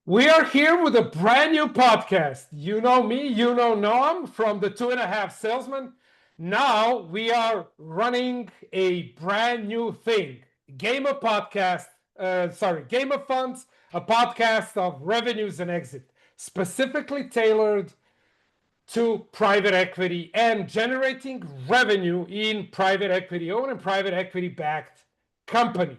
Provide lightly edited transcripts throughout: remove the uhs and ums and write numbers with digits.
We are here with a brand new podcast. You know me, you know Noam from the 2.5 Salesman. Now we are running a brand new thing. Game of podcast, Game of Funds, a podcast of revenues and exit, specifically tailored to private equity and generating revenue in private equity owned and private equity backed companies.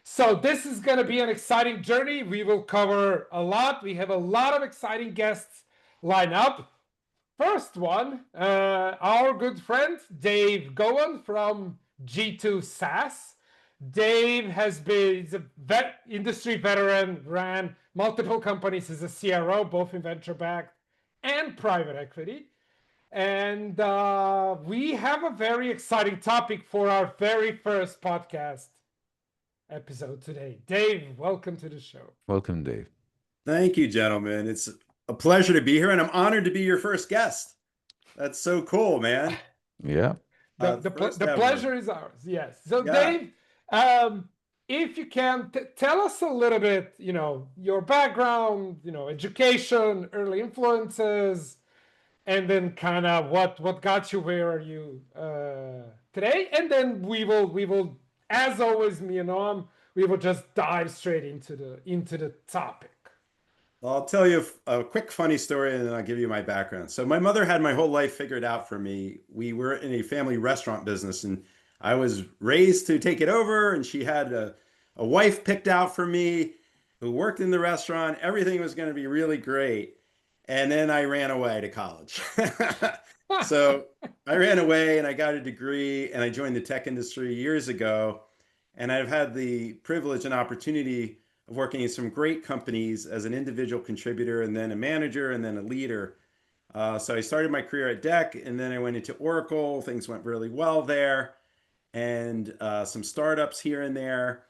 So this is going to be an exciting journey. We will cover a lot. We have a lot of exciting guests lined up. First one, our good friend Dave Govan from G2 SaaS. Dave has been he's a industry veteran, ran multiple companies as a CRO, both in venture backed and private equity. And we have a very exciting topic for our very first podcast episode today. Dave, welcome to the show. Welcome, Dave. Thank you, gentlemen. It's a pleasure to be here, and I'm honored to be your first guest. That's so cool, man. Yeah. The pleasure is ours. Yes. So, Yeah. Dave, if you can tell us a little bit, your background, education, early influences, and then kind of what got you where are you today, and then we will, as always, me and Noam, we will just dive straight into the topic. I'll tell you a quick funny story, and then I'll give you my background. So my mother had my whole life figured out for me. We were in a family restaurant business, and I was raised to take it over, and she had a wife picked out for me who worked in the restaurant. Everything was going to be really great. And then I ran away to college. So I ran away and I got a degree and I joined the tech industry years ago. And I've had the privilege and opportunity of working in some great companies as an individual contributor and then a manager and then a leader. So I started my career at DEC and then I went into Oracle. Things went really well there and some startups here and there.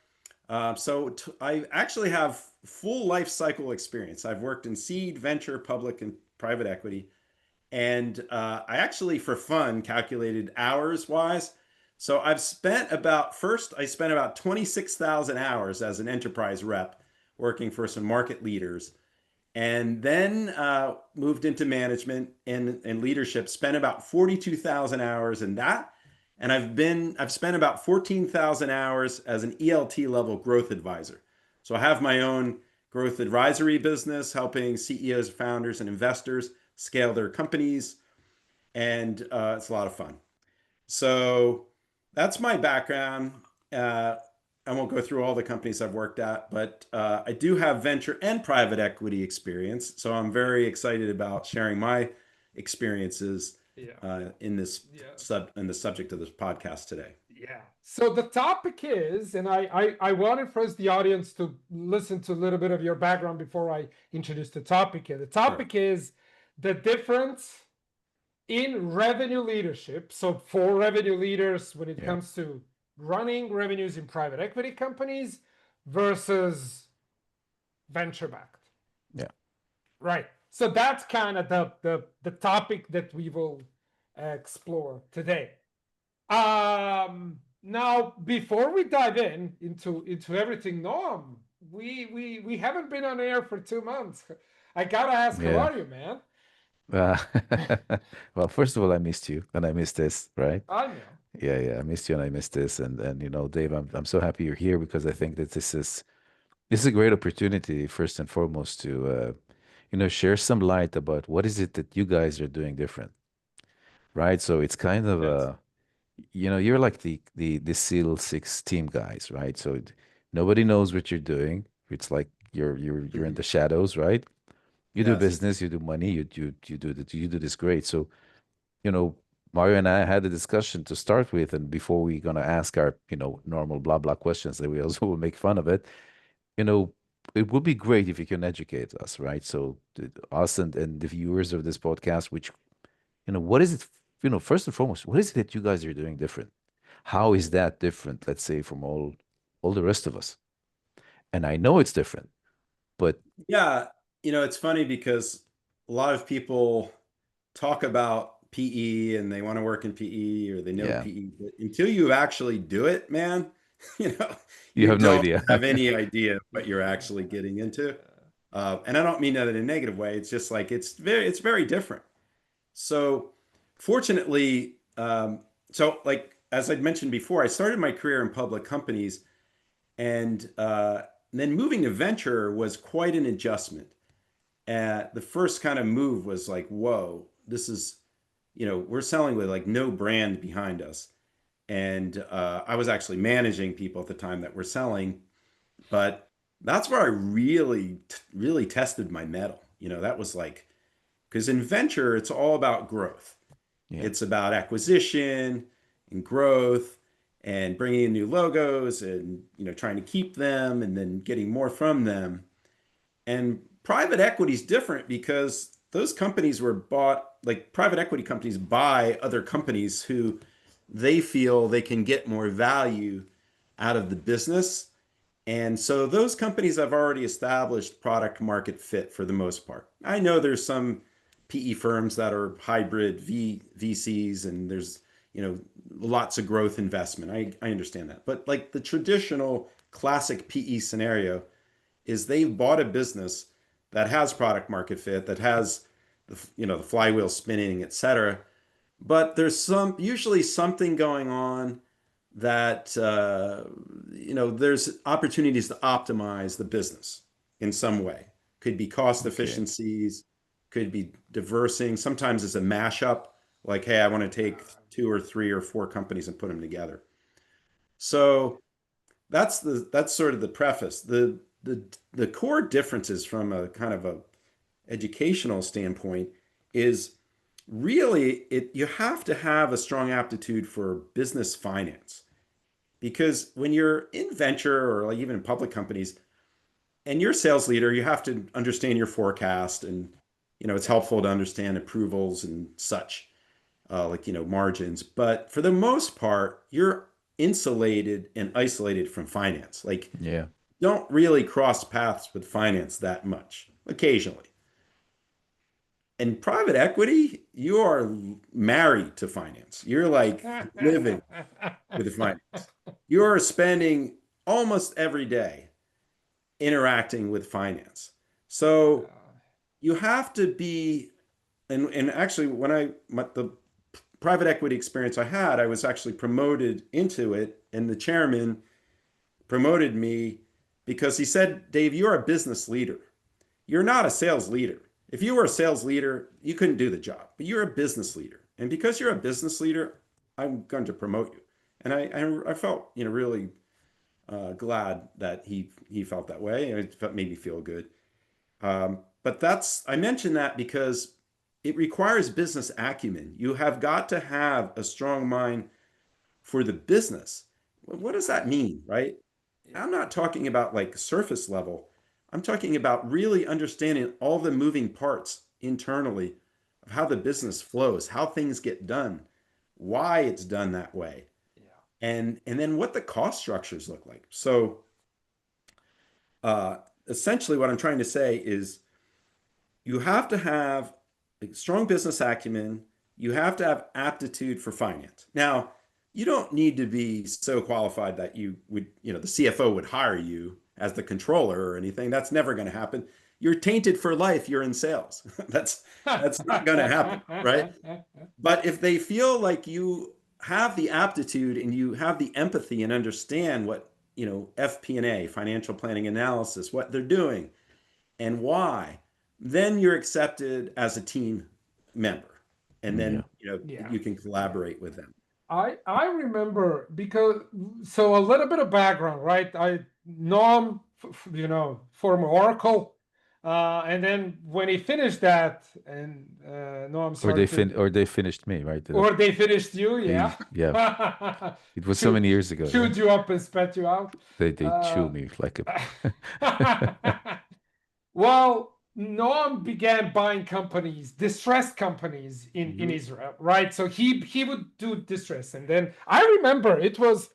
I actually have full life cycle experience. I've worked in seed, venture, public, and private equity. And I actually, for fun, calculated hours wise. So I spent about 26,000 hours as an enterprise rep working for some market leaders. And then moved into management and leadership, spent about 42,000 hours in that. And I've spent about 14,000 hours as an ELT level growth advisor. So I have my own growth advisory business, helping CEOs, founders, and investors scale their companies. And it's a lot of fun. So that's my background. I won't go through all the companies I've worked at, but I do have venture and private equity experience. So I'm very excited about sharing my experiences in the subject of this podcast today. Yeah. So the topic is, and I wanted first the audience to listen to a little bit of your background before I introduce the topic here. The topic is the difference in revenue leadership. So for revenue leaders, when it comes to running revenues in private equity companies versus venture backed. Yeah. Right. So that's kind of the topic that we will explore today. Now, before we dive into everything, Noam, we haven't been on air for 2 months. I gotta ask, how are you, man? Well, first of all, I missed you and I missed this, right? I know. Yeah, I missed you and I missed this, and Dave, I'm so happy you're here because I think that this is a great opportunity, first and foremost, to share some light about what is it that you guys are doing different, right? So it's kind of you're like the SEAL 6 team guys, right? So nobody knows what you're doing. It's like you're in the shadows, right? You do business, you do money, you do this great. So, Mario and I had a discussion to start with, and before we're gonna ask our, normal blah blah questions that we also will make fun of it, it would be great if you can educate us, right? So us and the viewers of this podcast, which, what is it, first and foremost, what is it that you guys are doing different? How is that different, let's say, from all the rest of us? And I know it's different, but yeah, it's funny because a lot of people talk about PE and they want to work in PE or they know PE, but until you actually do it, man, you have no idea. have any idea what you're actually getting into. And I don't mean that in a negative way. It's just like it's very different. So fortunately, so like as I'd mentioned before, I started my career in public companies, and then moving to venture was quite an adjustment. The first kind of move was like, whoa, this is, we're selling with like no brand behind us. And I was actually managing people at the time that were selling, but that's where I really tested my mettle. That was like, because in venture, it's all about growth. Yeah. It's about acquisition and growth and bringing in new logos and, trying to keep them and then getting more from them. And private equity is different because those companies were bought, like private equity companies buy other companies who they feel they can get more value out of the business. And so those companies have already established product market fit for the most part. I know there's some PE firms that are hybrid VCs and there's, lots of growth investment. I understand that. But like the traditional classic PE scenario is they've bought a business that has product market fit, that has the flywheel spinning, et cetera. But there's usually something going on that there's opportunities to optimize the business in some way. Could be cost Okay. efficiencies, could be diversing. Sometimes it's a mashup, like, hey, I want to take two or three or four companies and put them together. So that's sort of the preface. The core differences from a kind of a educational standpoint is really you have to have a strong aptitude for business finance, because when you're in venture or like even in public companies and you're a sales leader, you have to understand your forecast, and it's helpful to understand approvals and such, like margins. But for the most part, you're insulated and isolated from finance. Like, Yeah. don't really cross paths with finance that much. Occasionally. In private equity, you are married to finance. You're like living with finance. You are spending almost every day interacting with finance. So you have to be, and actually, the private equity experience I had, I was actually promoted into it, and the chairman promoted me because he said, Dave, you're a business leader. You're not a sales leader. If you were a sales leader, you couldn't do the job, but you're a business leader. And because you're a business leader, I'm going to promote you. And I felt, really glad that he felt that way, and it made me feel good. But I mention that because it requires business acumen. You have got to have a strong mind for the business. What does that mean, right? I'm not talking about like surface level. I'm talking about really understanding all the moving parts internally of how the business flows, how things get done, why it's done that way, and then what the cost structures look like. So uh, essentially, what I'm trying to say is you have to have a strong business acumen. You have to have aptitude for finance. Now, you don't need to be so qualified that you would, the CFO would hire you as the controller or anything. That's never going to happen. You're tainted for life. You're in sales. That's not going to happen, right? But if they feel like you have the aptitude and you have the empathy and understand what, FP&A, financial planning analysis, what they're doing, and why, then you're accepted as a team member. And Yeah. then, Yeah. you can collaborate with them. I remember because so a little bit of background, right? I know former Oracle, and then when he finished that, and no, I'm Or sorry to, they finished me, right? or they finished you, They yeah, yeah. It was so chewed many years ago, yeah. chewed you up and spat you out. They chew me like a Well, Noam began buying companies, distressed companies in Mhm. Israel, right? So he would do distress, and then I remember it was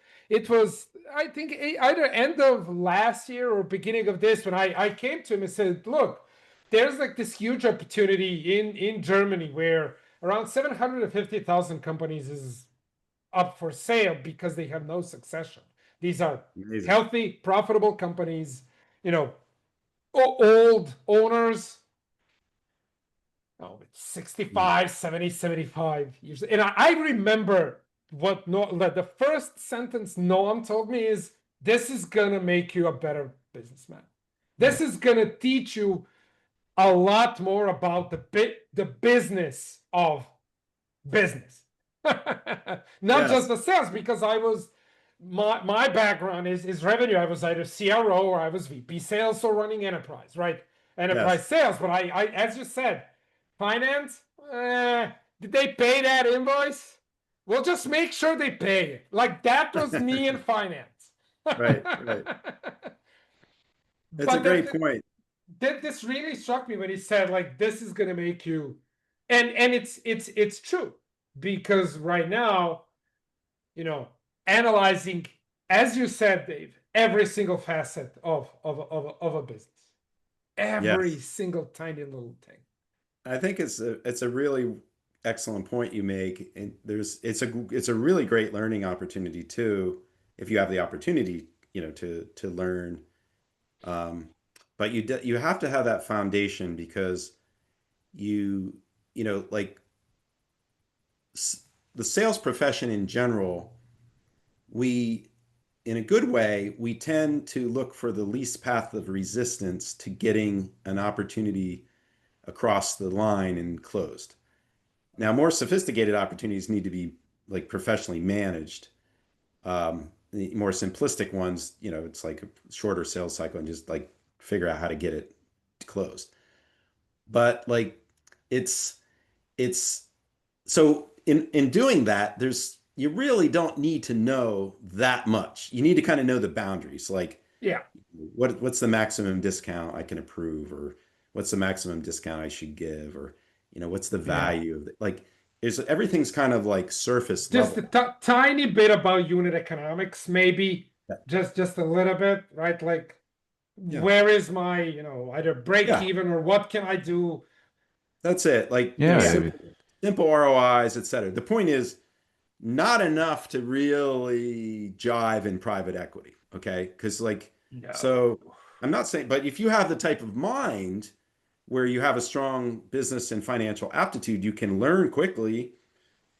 I think either end of last year or beginning of this when I came to him and said, look, there's like this huge opportunity in Germany where around 750,000 companies is up for sale because they have no succession. These are Amazing. healthy, profitable companies, you know, old owners. Oh, it's Mm. 65, 70, 75 years. And I remember what no, the first sentence Noam told me is, this is gonna make you a better businessman. Yeah. This is gonna teach you a lot more about the business of business. Not just Yes. the sales, because I was my background is revenue. I was either CRO or I was VP sales or running enterprise, right? Yes. Enterprise sales. But I as you said, finance, did they pay that invoice? We'll just make sure they pay it. Like that was me in finance. Right. Right. It's a But great point. this really struck me when he said, like, this is gonna make you, and it's true, because right now, you know, analyzing, as you said, Dave, every single facet of a business, every Yes. single tiny little thing. I think it's a really excellent point you make. And it's a really great learning opportunity too, if you have the opportunity, to learn. Um, but you have to have that foundation because you like the sales profession in general, we in a good way, we tend to look for the least path of resistance to getting an opportunity across the line and closed. Now, more sophisticated opportunities need to be like professionally managed. The more simplistic ones, it's like a shorter sales cycle and just like figure out how to get it closed. But like it's it's so in doing that, you really don't need to know that much. You need to kind of know the boundaries, like Yeah, what's the maximum discount I can approve, or what's the maximum discount I should give, or what's the Yeah. value of it? Like is everything's kind of like surface just a level. tiny bit about unit economics, maybe, Yeah. just a little bit, right? Like, Yeah. where is my, either break Yeah. even or what can I do? That's it. Like, Yeah. Yeah, simple ROIs, et cetera. The point is not enough to really jive in private equity. Okay. Because, like, so no. I'm not saying, but if you have the type of mind where you have a strong business and financial aptitude, you can learn quickly.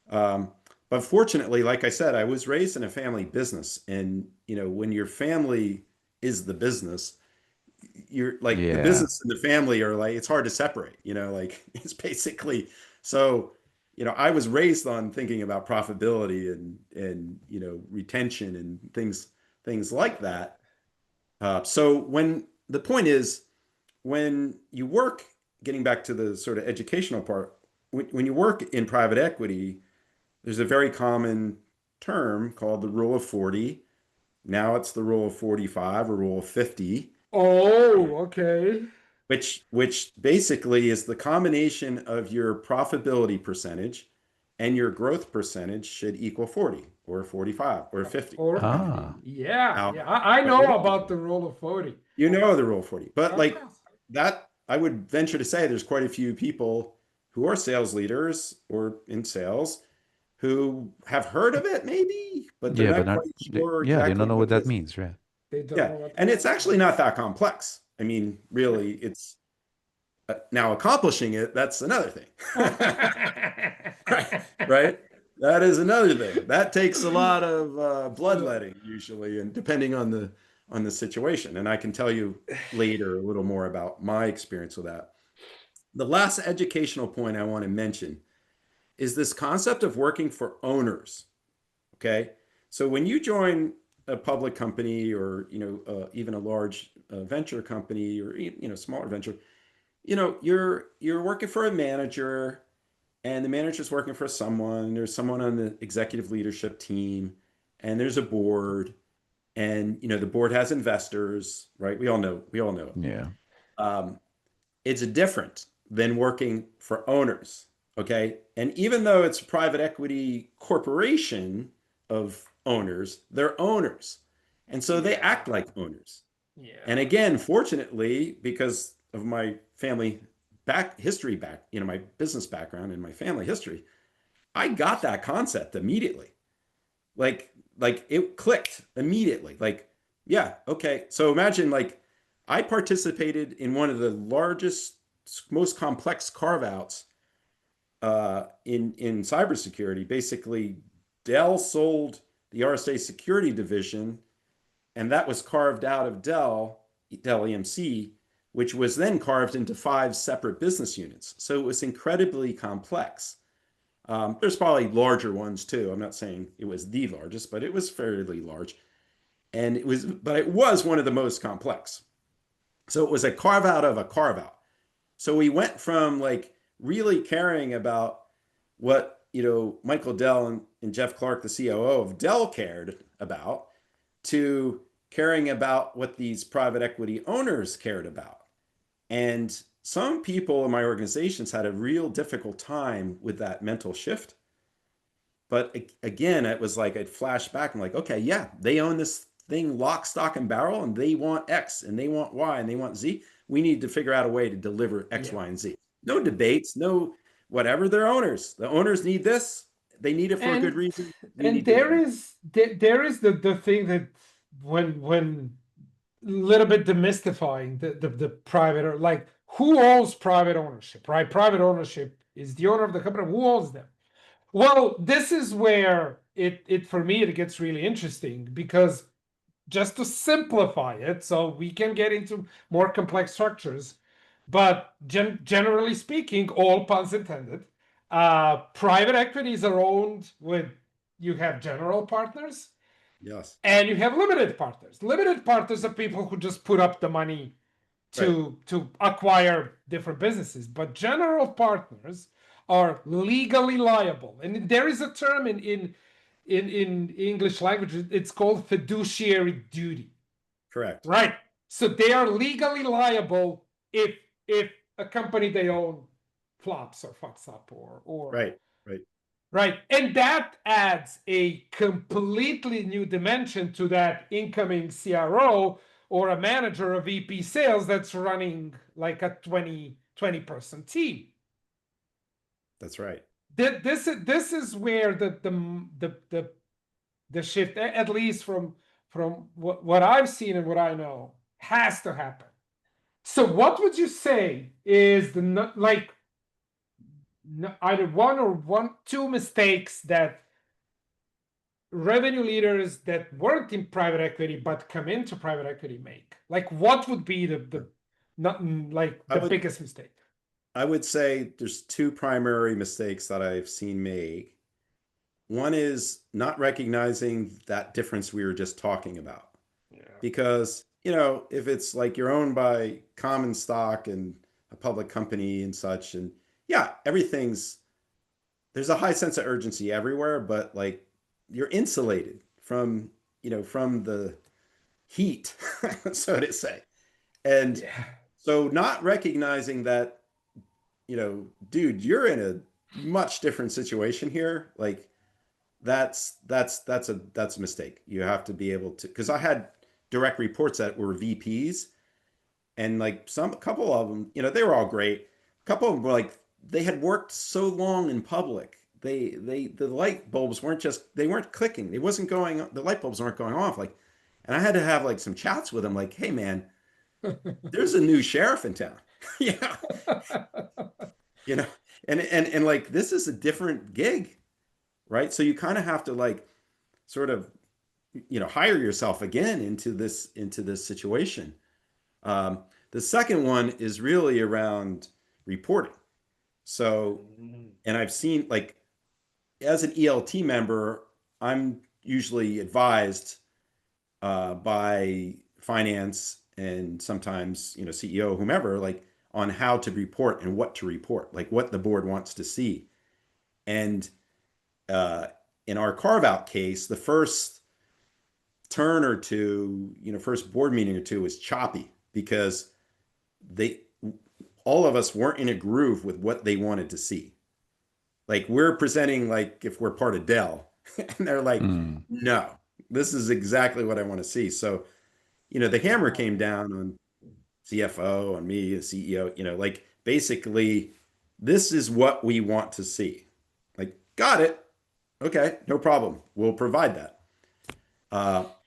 Um, but fortunately, like I said, I was raised in a family business. And, when your family is the business, you're like the Yeah. business and the family are like it's hard to separate, like it's basically so, I was raised on thinking about profitability and retention and things like that. So when the point is when you work, getting back to the sort of educational part, when you work in private equity, there's a very common term called the rule of 40. Now it's the rule of 45 or rule of 50, Oh, okay. which basically is the combination of your profitability percentage and your growth percentage should equal 40 or 45 or 50. Or 50. Ah. Yeah, Now, yeah. I but know about the rule of 40. the rule of 40. But Of like course. that, I would venture to say there's quite a few people who are sales leaders or in sales who have heard of it maybe, but they're Yeah, but not not quite sure yeah, they don't exactly know what what it that is. means, right? They don't Yeah. know what And that it's actually not that complex. I mean, really, it's now accomplishing it, that's another thing. Right, right. That is another thing. That takes a lot of bloodletting usually, and depending on the situation. And I can tell you later a little more about my experience with that. The last educational point I want to mention is this concept of working for owners. Okay, so when you join a public company or even a large venture company or smaller venture, you're working for a manager and the manager's working for someone. There's someone on the executive leadership team, and there's a board, and the board has investors, right? We all know it. Yeah. Um, it's different than working for owners, okay? And even though it's a private equity corporation of owners, they're owners, and so they act Yeah, like owners. And yeah. again, fortunately, because of my family back, my business background and my family history, I got that concept immediately. Like it clicked immediately. Like, yeah, okay. So imagine like I participated in one of the largest, most complex carve-outs in cybersecurity. Basically, Dell sold the RSA security division, and that was carved out of Dell EMC, which was then carved into 5 separate business units. So it was incredibly complex. There's probably larger ones too. I'm not saying it was the largest, but it was fairly large. But it was one of the most complex. So it was a carve out of a carve out. So we went from like really caring about what, Michael Dell and Jeff Clark, the COO of Dell, cared about, to caring about what these private equity owners cared about. And some people in my organizations had a real difficult time with that mental shift. But again, it was like I'd flash back and like, okay, yeah, they own this thing lock, stock, and barrel, and they want X, and they want Y, and they want Z. We need to figure out a way to deliver X, Yeah. Y, and Z. No debates, no whatever. They're owners. The owners need this. They need it for a good And reason. We and need to deliver. there is the thing that when little bit demystifying the private, or like, who owns private ownership, right? Private ownership is the owner of the company. Who owns them? Well, this is where it for me it gets really interesting, because just to simplify it so we can get into more complex structures, but generally speaking, all puns intended, private equities are owned with, you have general partners Yes. and you have limited partners. Limited partners are people who just put up the money Right. to acquire different businesses, but general partners are legally liable. And there is a term in English language, it's called fiduciary duty, Correct. right? So they are legally liable if a company they own flops or fucks up, or Right. Right. right. And that adds a completely new dimension to that incoming CRO or a manager of VP sales that's running like a 20-person team. That's right. This is where the shift, at least from what I've seen and what I know, has to happen. So what would you say is like either two mistakes that revenue leaders that weren't in private equity but come into private equity make? Like, what would be the not like I the would biggest mistake? I would say there's 2 primary mistakes that I've seen made. One is not recognizing that difference we were just talking about. Yeah. Because, if it's like you're owned by common stock and a public company and such, and yeah, there's a high sense of urgency everywhere, but like you're insulated from the heat, so to say. And Yeah. so not recognizing that, dude, you're in a much different situation here. Like that's a mistake. You have to be able to, because I had direct reports that were VPs, and like a couple of them, they were all great. A couple of them were like, they had worked so long in public. The light bulbs they weren't clicking. The light bulbs weren't going off. Like, and I had to have like some chats with them, like, hey man, there's a new sheriff in town. Yeah. you know, and like, this is a different gig, right? So you kind of have to like sort of, hire yourself again into this situation. The second one is really around reporting. So, and I've seen like, as an ELT member, I'm usually advised by finance and sometimes, CEO, whomever, like on how to report and what to report, like what the board wants to see. And uh, in our carve out case, the first turn or two, first board meeting or two was choppy because they all of us weren't in a groove with what they wanted to see. Like, we're presenting like if we're part of Dell, and they're like, Mm. no, this is exactly what I want to see. So, the hammer came down on CFO, on me, the CEO, like basically, this is what we want to see. Like, got it. Okay, no problem. We'll provide that.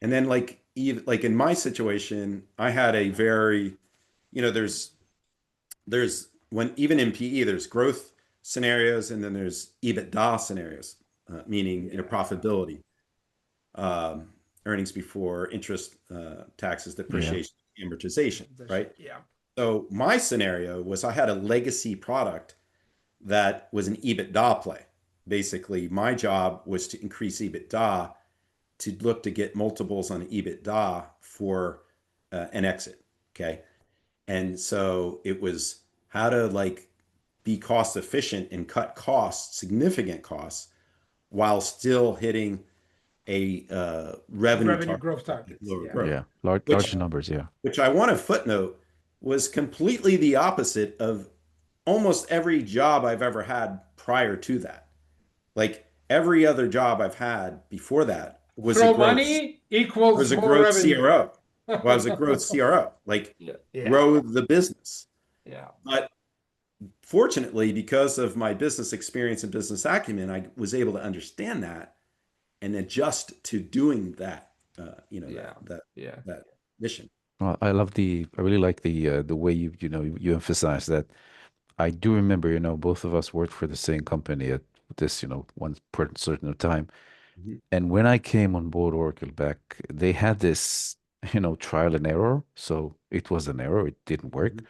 And then like even like in my situation, I had a very, there's when even in PE, there's growth scenarios and then there's EBITDA scenarios, meaning Yeah. profitability, um, earnings before interest, taxes, Yeah. depreciation, amortization, right? Yeah. So my scenario was I had a legacy product that was an EBITDA play. Basically, my job was to increase EBITDA to look to get multiples on EBITDA for an exit. Okay. And so it was how to like be cost efficient and cut costs, significant costs, while still hitting a revenue Revenue target, growth targets. lower Yeah. growth, Yeah. Large which numbers. Yeah. I want to footnote was completely the opposite of almost every job I've ever had prior to that. Like every other job I've had before that was a Throw growth money equals more growth revenue. CRO. Well, I was a growth CRO, like Yeah. Yeah. grow the business. Yeah. But fortunately, because of my business experience and business acumen, I was able to understand that and adjust to doing that. Yeah. Yeah. That mission. Well, I really like the way you emphasize that. I do remember, both of us worked for the same company at this, one certain time. Mhm. And when I came on board Oracle back, they had this, trial and error. So it was an error, it didn't work. Mhm.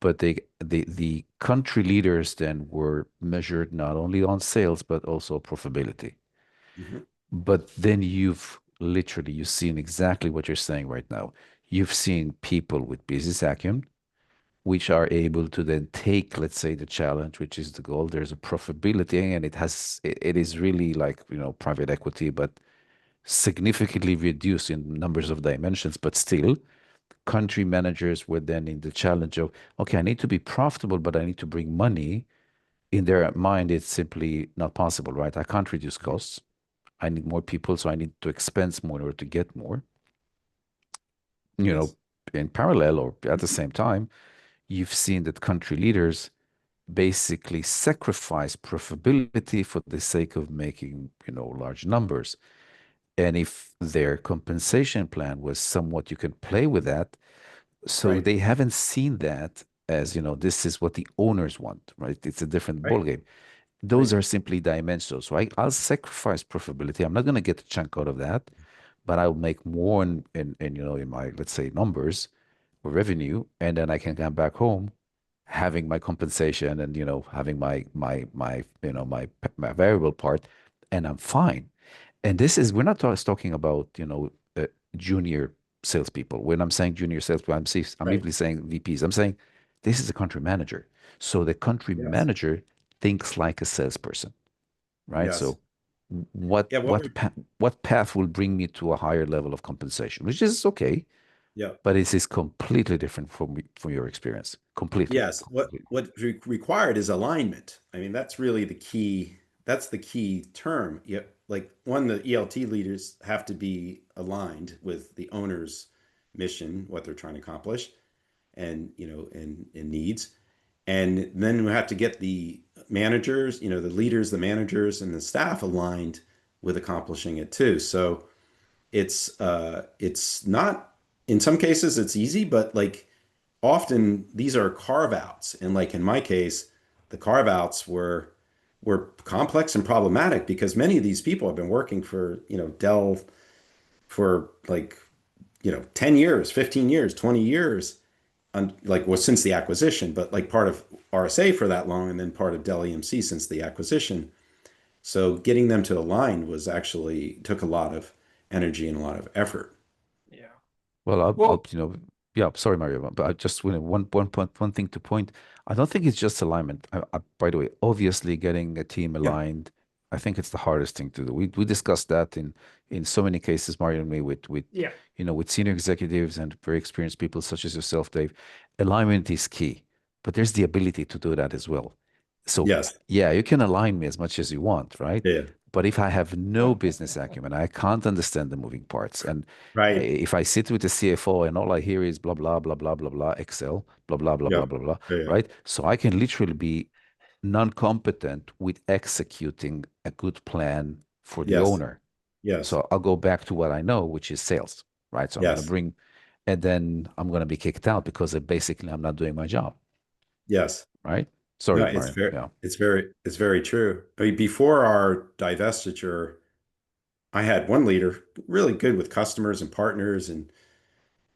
But the country leaders then were measured not only on sales, but also profitability. Mhm. But then you've seen exactly what you're saying right now. You've seen people with business acumen, which are able to then take, let's say, the challenge, which is the goal. There's a profitability, and it is really like, private equity, but significantly reduced in numbers of dimensions, but still country managers were then in the challenge of, okay, I need to be profitable, but I need to bring money. In their mind, it's simply not possible, right? I can't reduce costs. I need more people, so I need to expense more in order to get more. You know, Yes. in parallel or at the same time, you've seen that country leaders basically sacrifice profitability for the sake of making, large numbers. And if their compensation plan was somewhat, you can play with that. So Right. they haven't seen that as, this is what the owners want, right? It's a different Right. ballgame. Those Right. are simply dimensional. So I'll sacrifice profitability. I'm not going to get a chunk out of that, but I'll make more in my, let's say, numbers or revenue, and then I can come back home having my compensation and having my variable part, and I'm fine. And this is we're not talking about junior salespeople. When I'm saying junior salespeople, I'm Right. even saying VPs. I'm saying this is a country manager. So the country Yes. manager thinks like a salesperson, right? Yes. So what Yeah. What what we're pa what path will bring me to a higher level of compensation, which is okay, yeah. but it is completely different from your experience. Completely, Yes. completely. Required is alignment. I mean, that's really the key. That's the key term. Yeah. Like one, the ELT leaders have to be aligned with the owner's mission, what they're trying to accomplish, and and needs. And then we have to get the managers, the leaders, the managers, and the staff aligned with accomplishing it too. So it's not, in some cases it's easy, but like often these are carve outs. And like in my case, the carve outs were complex and problematic because many of these people have been working for, Dell for like, 10 years, 15 years, 20 years, like well since the acquisition, but like part of RSA for that long and then part of Dell EMC since the acquisition. So getting them to align was actually took a lot of energy and a lot of effort. Yeah. Well, Well, yeah, sorry, Mario, but I just one thing to point. I don't think it's just alignment. By the way, obviously getting a team Yeah. aligned, I think it's the hardest thing to do. We discussed that in so many cases, Mario and me, yeah. with senior executives and very experienced people such as yourself, Dave. Alignment is key, but there's the ability to do that as well. So Yes. yeah, you can align me as much as you want, right? Yeah. But if I have no business acumen, I can't understand the moving parts. And Right. if I sit with the CFO and all I hear is blah, blah, blah, blah, blah, blah, Excel, blah, blah, blah, Yeah. blah, blah, blah, Yeah. Yeah. right? So I can literally be non-competent with executing a good plan for the Yes. owner. Yes. So I'll go back to what I know, which is sales, right? So I'm going to Yes. bring, and then I'm going to be kicked out because basically I'm not doing my job, Yes. right? No, Sorry, Mario. Yeah. it's very true. I mean, before our divestiture, I had one leader really good with customers and partners, and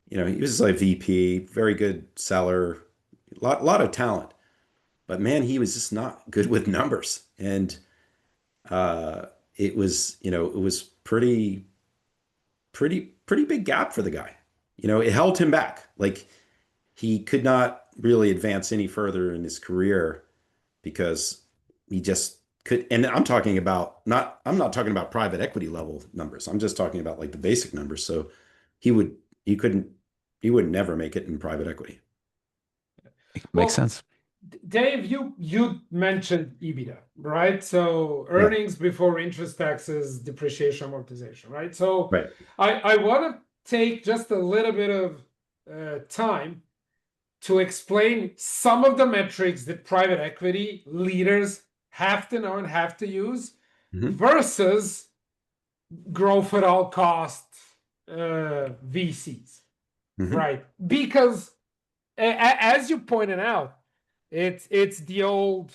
he was like VP, very good seller, lot of talent. But man, he was just not good with numbers, and uh, it was pretty big gap for the guy. It held him back. Like he could not really advance any further in his career because he just could. And I'm not talking about private equity level numbers. I'm just talking about like the basic numbers. So he would, he couldn't, he would never make it in private equity. It makes Well, sense. Dave, you mentioned EBITDA, right? So Yeah. earnings before interest, taxes, depreciation, amortization, right? So Right. I want to take just a little bit of time to explain some of the metrics that private equity leaders have to know and have to use Hmm. versus growth at all cost VCs, Hmm. right? Because as you pointed out, it's the old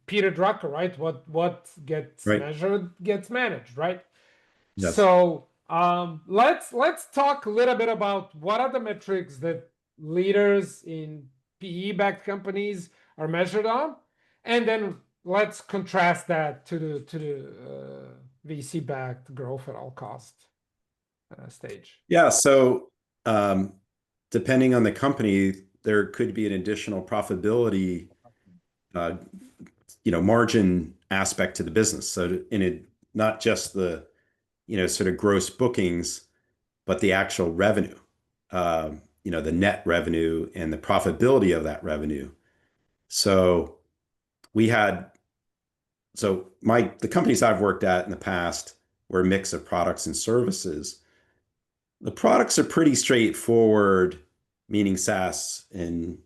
Peter Drucker, right? What gets Right. measured gets managed, right? Yes. So let's talk a little bit about what are the metrics that leaders in PE-backed companies are measured on, and then let's contrast that to the VC-backed growth at all cost stage. Yeah. So, um, depending on the company, there could be an additional profitability, uh, margin aspect to the business. So in it, not just the, sort of gross bookings, but the actual revenue, the net revenue and the profitability of that revenue. So we had, the companies I've worked at in the past were a mix of products and services. The products are pretty straightforward, meaning SaaS and,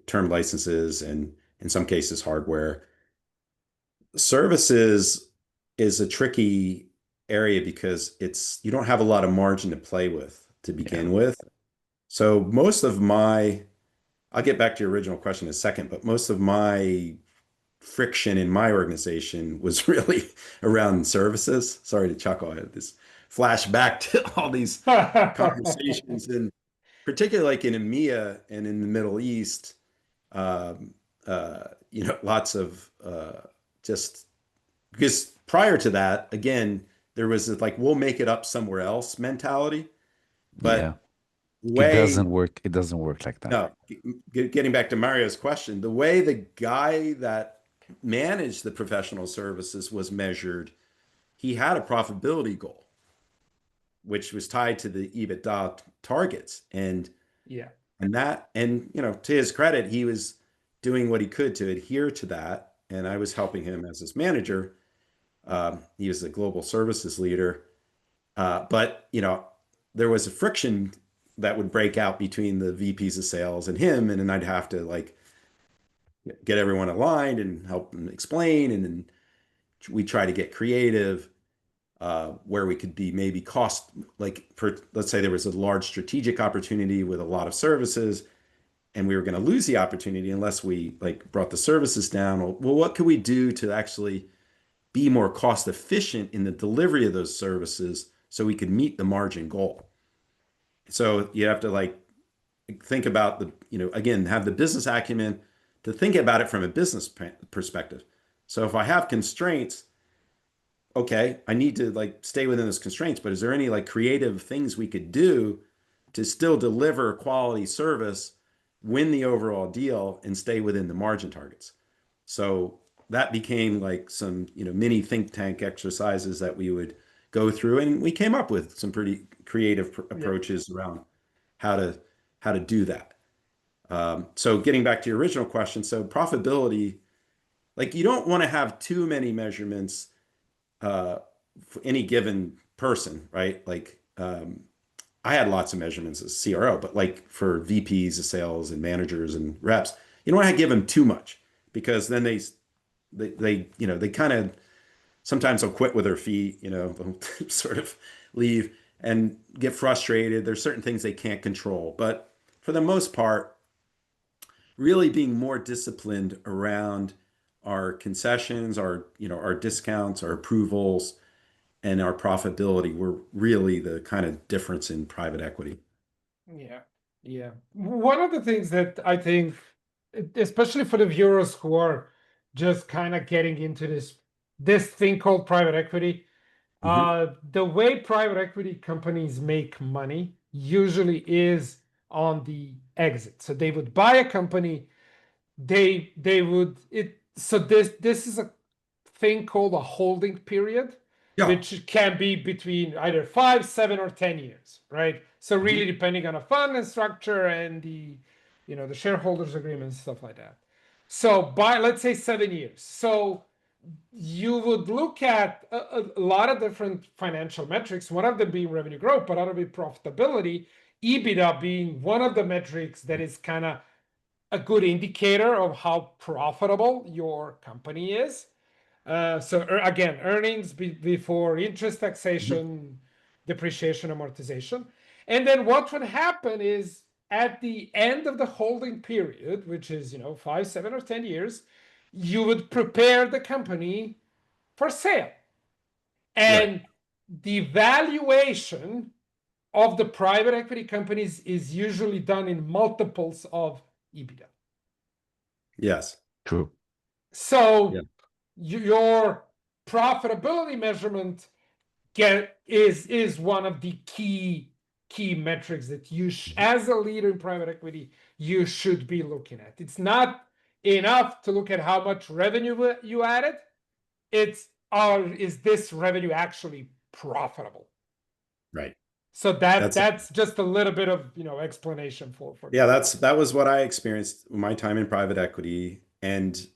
term licenses and in some cases hardware. Services is a tricky area because you don't have a lot of margin to play with to Yeah. begin with. So I'll get back to your original question in a second, but most of my friction in my organization was really around services. Sorry to chuckle. I had this flashback to all these conversations, and particularly like in EMEA and in the Middle East, um, lots of just because prior to that, again, there was this, like, we'll make it up somewhere else mentality. Yeah. But the It way, doesn't work. It doesn't work like that. no, getting back to Mario's question, the way the guy that managed the professional services was measured, he had a profitability goal, which was tied to the EBITDA targets. Yeah. To his credit, he was doing what he could to adhere to that. And I was helping him as his manager. He was a global services leader. But there was a friction that would break out between the VPs of sales and him, and then I'd have to like get everyone aligned and help them explain, and then we try to get creative where we could be maybe cost like let's say there was a large strategic opportunity with a lot of services, and we were going to lose the opportunity unless we like brought the services down. Well, what could we do to actually be more cost efficient in the delivery of those services so we could meet the margin goal? So you have to like think about again, have the business acumen to think about it from a business perspective. So if I have constraints, okay, I need to like stay within those constraints, but is there any like creative things we could do to still deliver quality service, win the overall deal, and stay within the margin targets? So that became like some, mini think tank exercises that we would go through, and we came up with some pretty creative Yeah. approaches around how to do that. So getting back to your original question, so profitability, like you don't want to have too many measurements for any given person, right? Like I had lots of measurements as CRO, but like for VPs of sales and managers and reps, you don't want to give them too much because then they kind of sometimes they'll quit with their feet, they'll sort of leave. and get frustrated. There's certain things they can't control. But for the most part, really being more disciplined around our concessions, our discounts, our approvals, and our profitability were really the kind of difference in private equity. Yeah, yeah. One of the things that I think, especially for the viewers who are just kind of getting into this thing called private equity, Mhm. the way private equity companies make money usually is on the exit. So they would buy a company, they would it. So this is a thing called a holding period, Yeah. which can be between either 5, 7, or 10 years, right? So really Mhm. depending on a fund and structure and the shareholders agreement, stuff like that. So by, let's say, 7 years. So you would look at a lot of different financial metrics, one of them being revenue growth, but other being profitability, EBITDA being one of the metrics that is kind of a good indicator of how profitable your company is. So again, earnings before interest, Mhm. taxation, depreciation, amortization. And then what would happen is at the end of the holding period, which is 5, 7, or 10 years, you would prepare the company for sale. Right. And the valuation of the private equity companies is usually done in multiples of EBITDA. Yes. True. Yeah. So your profitability measurement is one of the key metrics that Mhm. as a leader in private equity you should be looking at. It's not enough to look at how much revenue you added. It's is this revenue actually profitable? Right. So That's that's just a little bit of explanation for Yeah, that. that was what I experienced in my time in private equity. And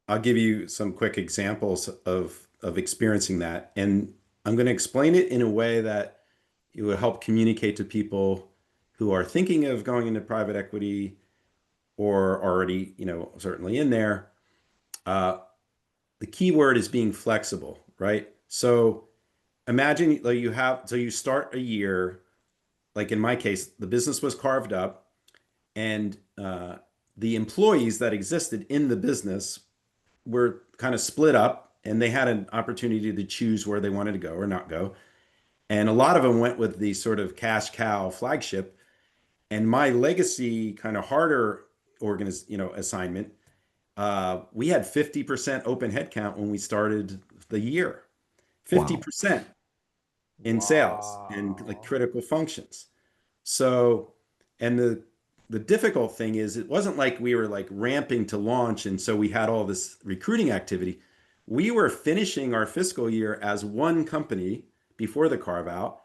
I'll give you some quick examples of experiencing that. And I'm going to explain it in a way that it will help communicate to people who are thinking of going into private equity or already, certainly in there. Uh, the key word is being flexible, right? So imagine like you start a year, like in my case, the business was carved up and the employees that existed in the business were kind of split up and they had an opportunity to choose where they wanted to go or not go. And a lot of them went with the sort of cash cow flagship. And my legacy kind of harder assignment, we had 50% open headcount when we started the year. Wow. 50% in sales and like Wow. critical functions. So, and the difficult thing is it wasn't like we were like ramping to launch and so we had all this recruiting activity. We were finishing our fiscal year as one company before the carve out,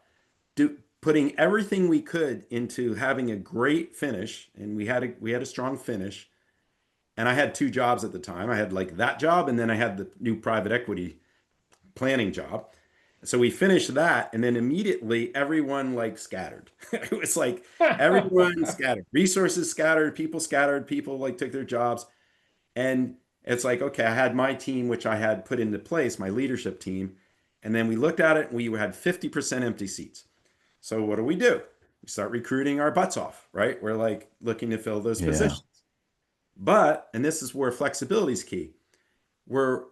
putting everything we could into having a great finish, and we had a strong finish. And I had two jobs at the time. I had like that job and then I had the new private equity planning job. So we finished that, and then immediately everyone like scattered. It was like everyone scattered, resources scattered, people like took their jobs. And it's like, okay, I had my team, which I had put into place, my leadership team. And then we looked at it and we had 50% empty seats. So what do? We start recruiting our butts off, right? We're like looking to fill those Yeah. positions. But, and this is where flexibility is key, we're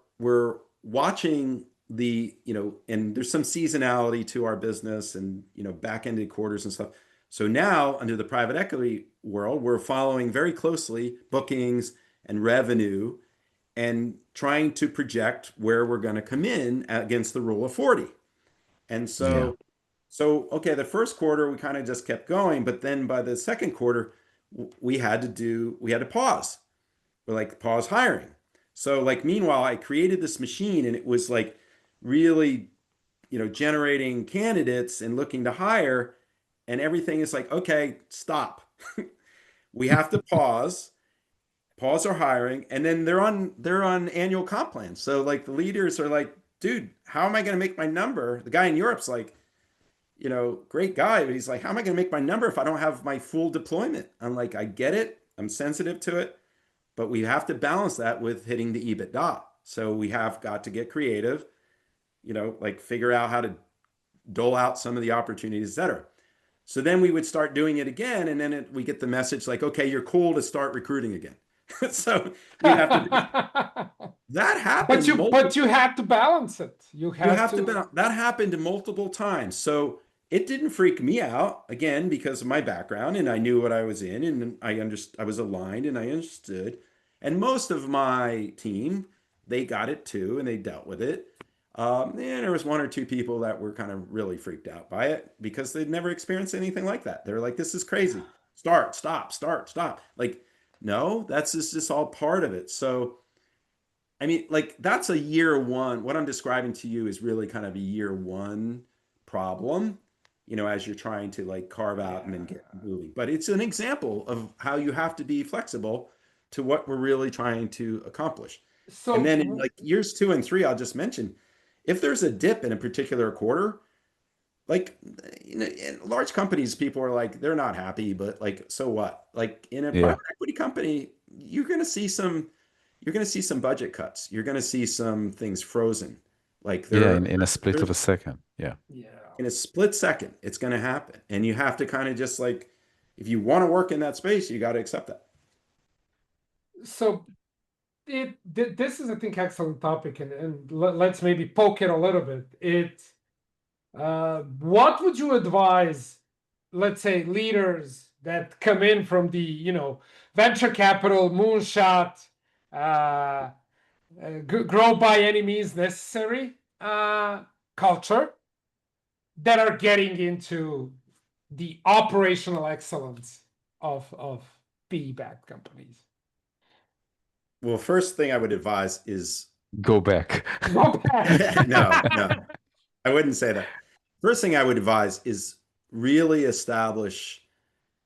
watching and there's some seasonality to our business and back-ended quarters and stuff. So now under the private equity world, we're following very closely bookings and revenue and trying to project where we're going to come in against the rule of 40. And Yeah. so okay, the first quarter we kind of just kept going, but then by the second quarter we had to pause. We're like pause hiring. So like meanwhile, I created this machine and it was like really, generating candidates and looking to hire, and everything is like, okay, stop. We have to pause our hiring, and then they're on annual comp plans. So like the leaders are like, dude, how am I going to make my number? The guy in Europe's like, great guy, but he's like, how am I going to make my number if I don't have my full deployment? I'm like, I get it. I'm sensitive to it. But we have to balance that with hitting the EBITDA. So we have got to get creative, like figure out how to dole out some of the opportunities, et cetera. So then we would start doing it again, and then we get the message like, okay, you're cool to start recruiting again. So we'd have to do that. But Happened you multiple. but you had to balance it. You You had have to to. that happened multiple times. So it didn't freak me out again because of my background and I knew what I was in and I was aligned and I understood. And most of my team, they got it too and they dealt with it. And there was one or two people that were kind of really freaked out by it because they'd never experienced anything like that. They're like, this is crazy. Start, stop, start, stop. Like, no, that's just all part of it. So I mean, like that's a year one. What I'm describing to you is really kind of a year one problem, as you're trying to like carve out and then Yeah. get moving. But it's an example of how you have to be flexible to what we're really trying to accomplish. And then in So like years 2 and 3, I'll just mention if there's a dip in a particular quarter, like in large companies, people are like, they're not happy, but like, so what? Like in a Yeah. private equity company, you're going to see some budget cuts. You're going to see some things frozen. Like Yeah, there, in a split of there's a second. Yeah. yeah. in a split second, it's going to happen. And you have to kind of just like, if you want to work in that space, you got to accept that. So this is, I think, excellent topic, and let's maybe poke it a little bit. What would you advise, let's say, leaders that come in from the venture capital moonshot, uh, grow by any means necessary culture, that are getting into the operational excellence of PE-backed companies? Well, first thing I would advise is Go back. Go back. no, I wouldn't say that. First thing I would advise is really establish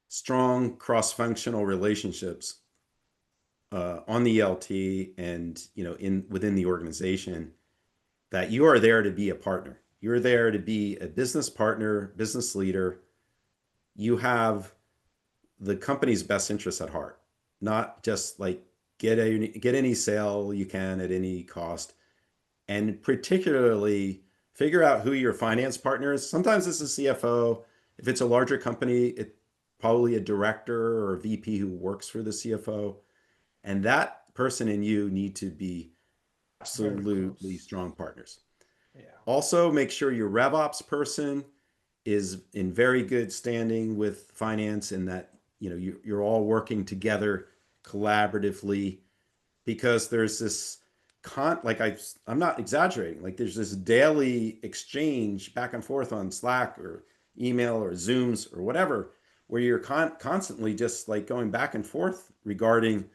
strong cross-functional relationships on the LT and in within the organization that you are there to be a partner. You're there to be a business partner, business leader. You have the company's best interests at heart, not just like get any sale you can at any cost, and particularly figure out who your finance partner is. Sometimes it's a CFO. If it's a larger company, it's probably a director or a VP who works for the CFO. And that person and you need to be Very absolutely close. strong partners. Yeah. Also, make sure your RevOps person is in very good standing with finance and that you're all working together collaboratively because there's this like I'm not exaggerating, like there's this daily exchange back and forth on Slack or email or Zooms or whatever where you're constantly just like going back and forth regarding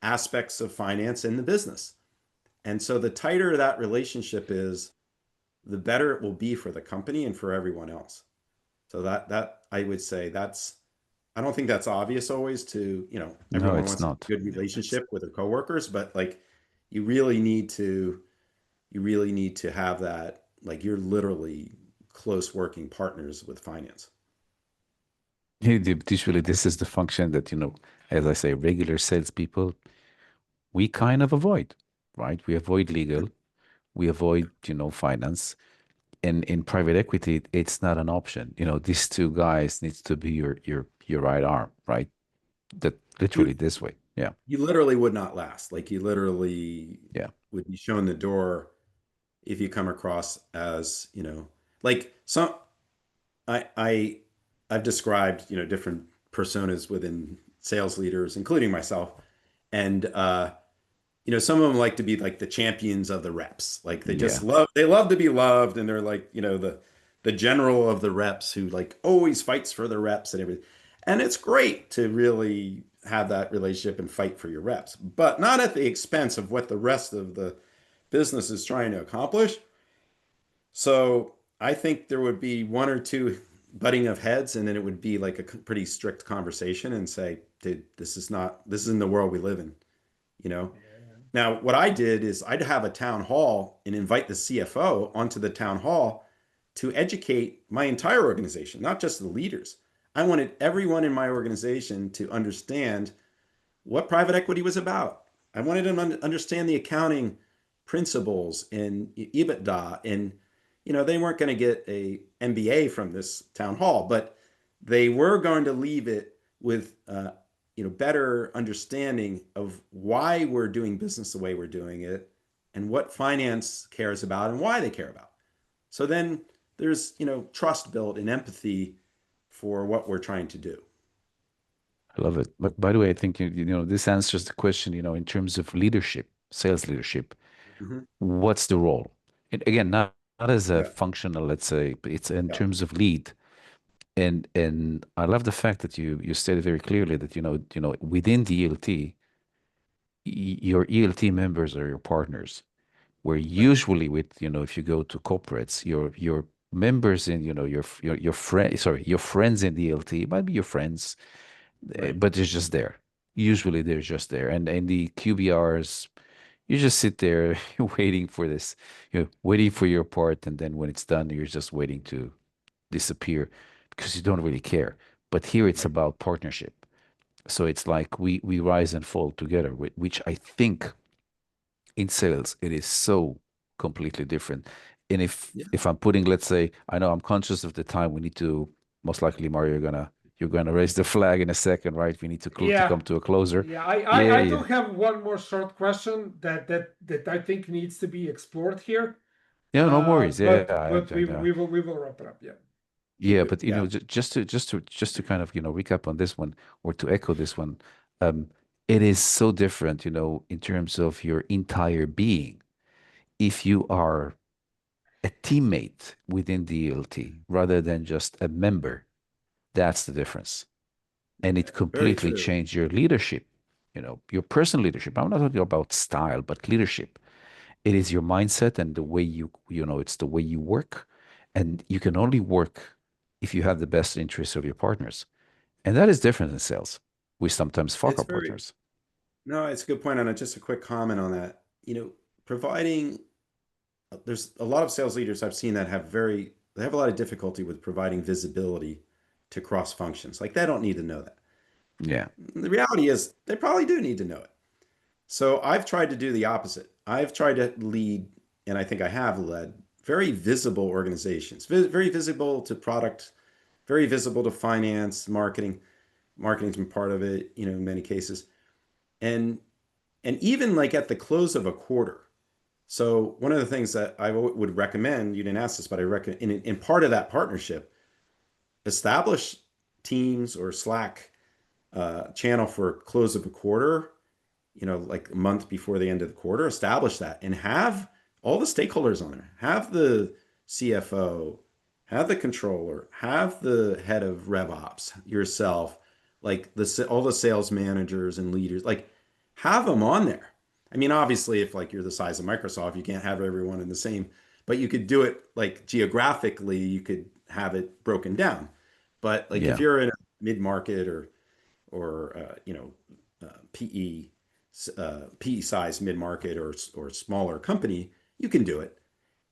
aspects of finance in the business. And so the tighter that relationship is, the better it will be for the company and for everyone else. So that I would say I don't think that's obvious always to, No, everyone it's wants a not. good relationship with their coworkers, but like you really need to have that, like you're literally close working partners with finance. Usually, this is the function that, as I say, regular salespeople, we kind of avoid, right? We avoid legal, we avoid, finance. In private equity, it's not an option. These two guys needs to be your right arm, right? That literally You this way. Yeah. you literally would not last. Like you literally Yeah. would be shown the door if you come across as, like some I I've described, different personas within sales leaders, including myself. And some of them like to be like the champions of the reps. Like Yeah. they love to be loved and they're like, the general of the reps who like always fights for the reps and everything. And it's great to really have that relationship and fight for your reps, but not at the expense of what the rest of the business is trying to accomplish. So I think there would be one or two butting of heads, and then it would be like a pretty strict conversation and say, dude, this isn't the world we live in, you know? Yeah. Now, what I did is I'd have a town hall and invite the CFO onto the town hall to educate my entire organization, not just the leaders. I wanted everyone in my organization to understand what private equity was about. I wanted them to understand the accounting principles and EBITDA and they weren't going to get a MBA from this town hall, but they were going to leave it with better understanding of why we're doing business the way we're doing it and what finance cares about and why they care about. So then there's trust built and empathy for what we're trying to do. I love it. But by the way, I think this answers the question, in terms of leadership, sales leadership, Mm-hmm. what's the role? And again, not as a Yeah, functional, let's say, but it's in yeah, terms of lead. And I love the fact that you stated very clearly that within the ELT, your ELT members are your partners. Where right, usually with if you go to corporates, your members in your friend sorry your friends in the ELT might be your friends, right. but they're just there. Usually they're just there, and the QBRs, you just sit there waiting for this, waiting for your part, and then when it's done, you're just waiting to disappear because you don't really care. But here it's Right. about partnership. So it's like we rise and fall together, which I think in sales it is so completely different. And if Yeah. if I'm putting, let's say, I know I'm conscious of the time, we need to, most likely, Mario, you're gonna raise the flag in a second, right? We need to Yeah, come to a closer. yeah. Yeah, I do yeah, have one more short question that I think needs to be explored here. yeah. No worries. Yeah, But I know. we will wrap it up. Yeah. Yeah, but Yeah. just to kind of recap on this one, or to echo this one, um, it is so different, in terms of your entire being. If you are a teammate within the ELT rather than just a member, that's the difference. And it Very completely true. changed your leadership, your personal leadership. I'm not talking about style, but leadership. It is your mindset and the way it's the way you work. And you can only work if you have the best interests of your partners. And that is different in sales. We sometimes fuck It's our very partners. No, it's a good point on it. Just a quick comment on that. Providing there's a lot of sales leaders I've seen that they have a lot of difficulty with providing visibility to cross functions. Like they don't need to know that. Yeah. The reality is they probably do need to know it. So I've tried to do the opposite. I've tried to lead, and I think I have led very visible organizations, very visible to product, very visible to finance, marketing. Marketing's been part of it, in many cases. And even like at the close of a quarter. So one of the things that I would recommend, you didn't ask this, but I recommend in part of that partnership, establish Teams or Slack channel for close of a quarter, like a month before the end of the quarter, establish that and have all the stakeholders on there. Have the CFO, have the controller, have the head of RevOps, yourself, like all the sales managers and leaders, like have them on there. I mean, obviously, if like you're the size of Microsoft, you can't have everyone in the same, but you could do it like geographically, you could have it broken down. But like if Yeah. you're in a mid-market or PE size mid market or smaller company, you can do it.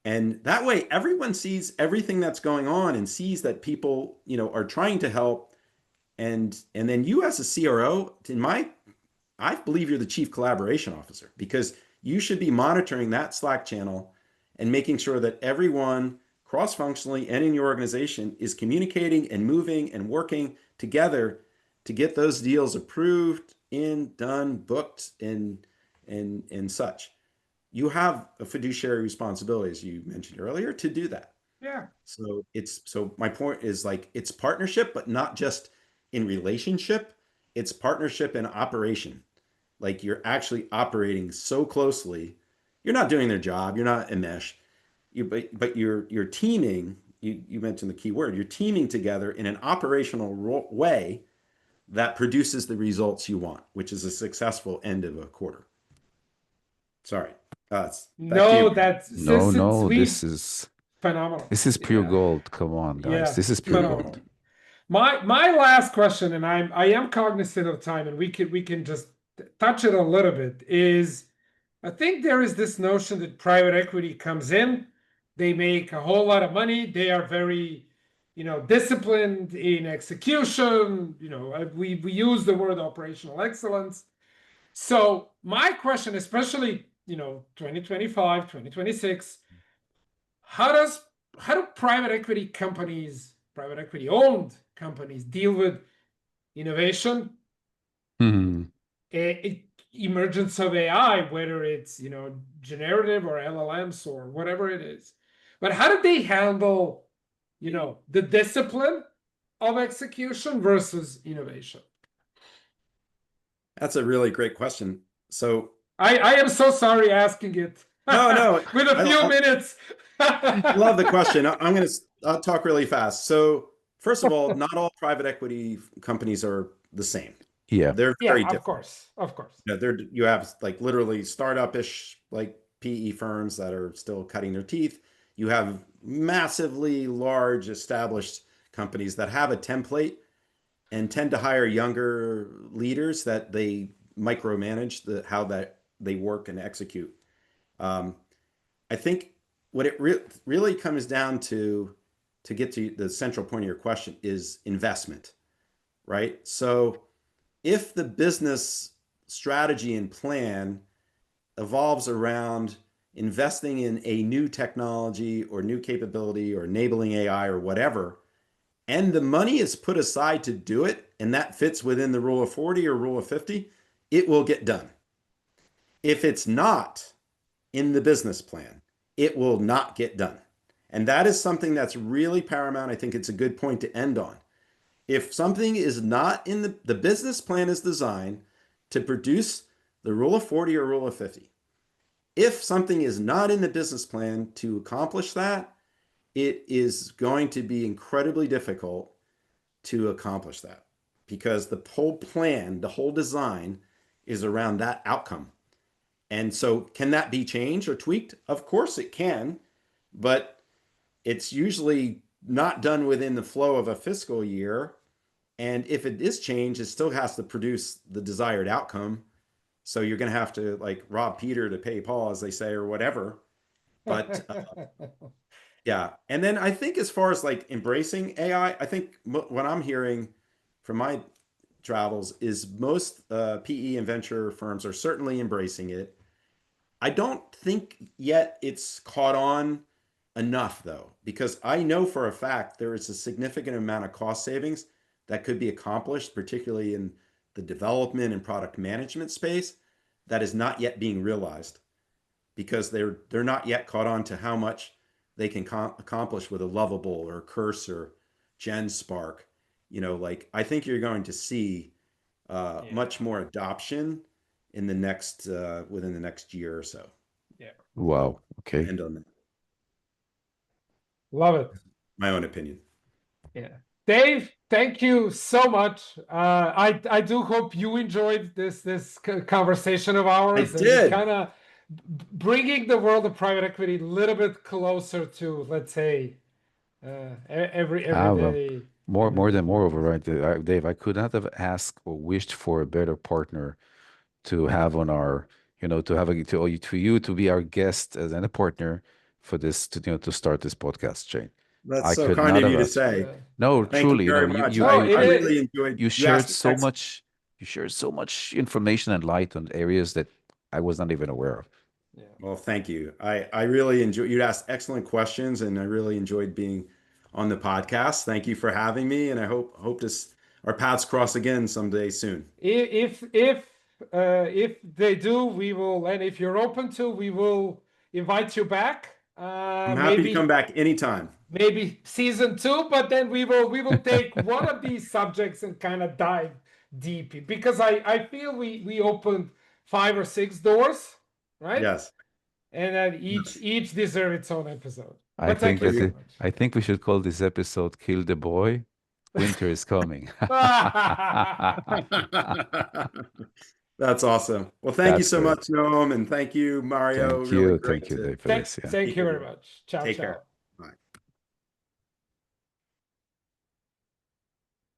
And that way, everyone sees everything that's going on and sees that people are trying to help. And then you as a CRO, I believe you're the chief collaboration officer because you should be monitoring that Slack channel and making sure that everyone cross-functionally and in your organization is communicating and moving and working together to get those deals approved, done, booked, and such. You have a fiduciary responsibility, as you mentioned earlier, to do that. Yeah. So my point is like it's partnership, but not just in relationship. It's partnership in operation. Like you're actually operating so closely. You're not doing their job. You're not enmesh. But you're teaming. You mentioned the key word. You're teaming together in an operational way that produces the results you want, which is a successful end of a quarter. Sorry, it's back to you, No, Brian. that's No, since no, we this is phenomenal. this is pure Yeah. gold. Come on, guys. Yeah. This is pure gold. Phenomenal. My last question, and I am cognizant of time, and we can just touch it a little bit, is I think there is this notion that private equity comes in, they make a whole lot of money, they are very, disciplined in execution, we use the word operational excellence. So my question, especially, 2025, 2026, how does how do private equity companies, private equity owned companies, deal with innovation, Mhm. emergence of AI, whether it's generative or LLMs or whatever it is? But how do they handle the discipline of execution versus innovation? That's a really great question. So I am so sorry asking it no, with a few minutes. I love the question. I'll talk really fast. So first of all, not all private equity companies are the same. Yeah. They're Yeah, very of different. course, of course. You have like literally startup-ish like PE firms that are still cutting their teeth. You have massively large established companies that have a template and tend to hire younger leaders that they micromanage how that they work and execute. Um, I think what it really comes down to get to the central point of your question is investment, right? So if the business strategy and plan evolves around investing in a new technology or new capability or enabling AI or whatever, and the money is put aside to do it, and that fits within the rule of 40 or rule of 50, it will get done. If it's not in the business plan, it will not get done. And that is something that's really paramount. I think it's a good point to end on. If something is not in the business plan is designed to produce the rule of 40 or rule of 50. If something is not in the business plan to accomplish that, it is going to be incredibly difficult to accomplish that because the whole plan, the whole design is around that outcome. And so, can that be changed or tweaked? Of course it can, but it's usually not done within the flow of a fiscal year. And if it is changed, it still has to produce the desired outcome. So you're going to have to like rob Peter to pay Paul, as they say, or whatever. But yeah. And then I think as far as like embracing AI, I think what I'm hearing from my travels is most PE and venture firms are certainly embracing it. I don't think yet it's caught on enough though, because I know for a fact there is a significant amount of cost savings that could be accomplished, particularly in the development and product management space, that is not yet being realized because they're not yet caught on to how much they can accomplish with a Lovable or Cursor, GenSpark. Like I think you're going to see much more adoption in the next within the next year or so. Yeah. Wow. Okay. End on that. Love it. My own opinion. Yeah. Dave, thank you so much. I do hope you enjoyed this conversation of ours. I And did. kind of bringing the world of private equity a little bit closer to, let's say, every Well, day. more than moreover, right, Dave, I could not have asked or wished for a better partner to have on our, to have to you to be our guest as and a partner for this to start this podcast chain. That's I so could kind not of have you to asked. say. No, Thank you truly, very much. you No, I it is. really enjoyed. you You shared asked so much. You shared so much information and light on areas that I was not even aware of. Yeah. Well, thank you. I really enjoy. You asked excellent questions, and I really enjoyed being on the podcast. Thank you for having me, and I hope this our paths cross again someday soon. If they do, we will, and if you're open to, we will invite you back. I'm happy to come back anytime. Maybe season 2, but then we will take one of these subjects and kind of dive deep because I feel we opened 5 or 6 doors, right? Yes. And then Yes. each deserve its own episode. I But thank think you so that much. I think we should call this episode "Kill the Boy." Winter is coming. That's awesome. Well, thank you That's so great. much, Noam, and thank you, Mario. Really great Thank you, to Dave, for this. Yeah. Thank speak you with very you. much. Ciao, Take ciao. care.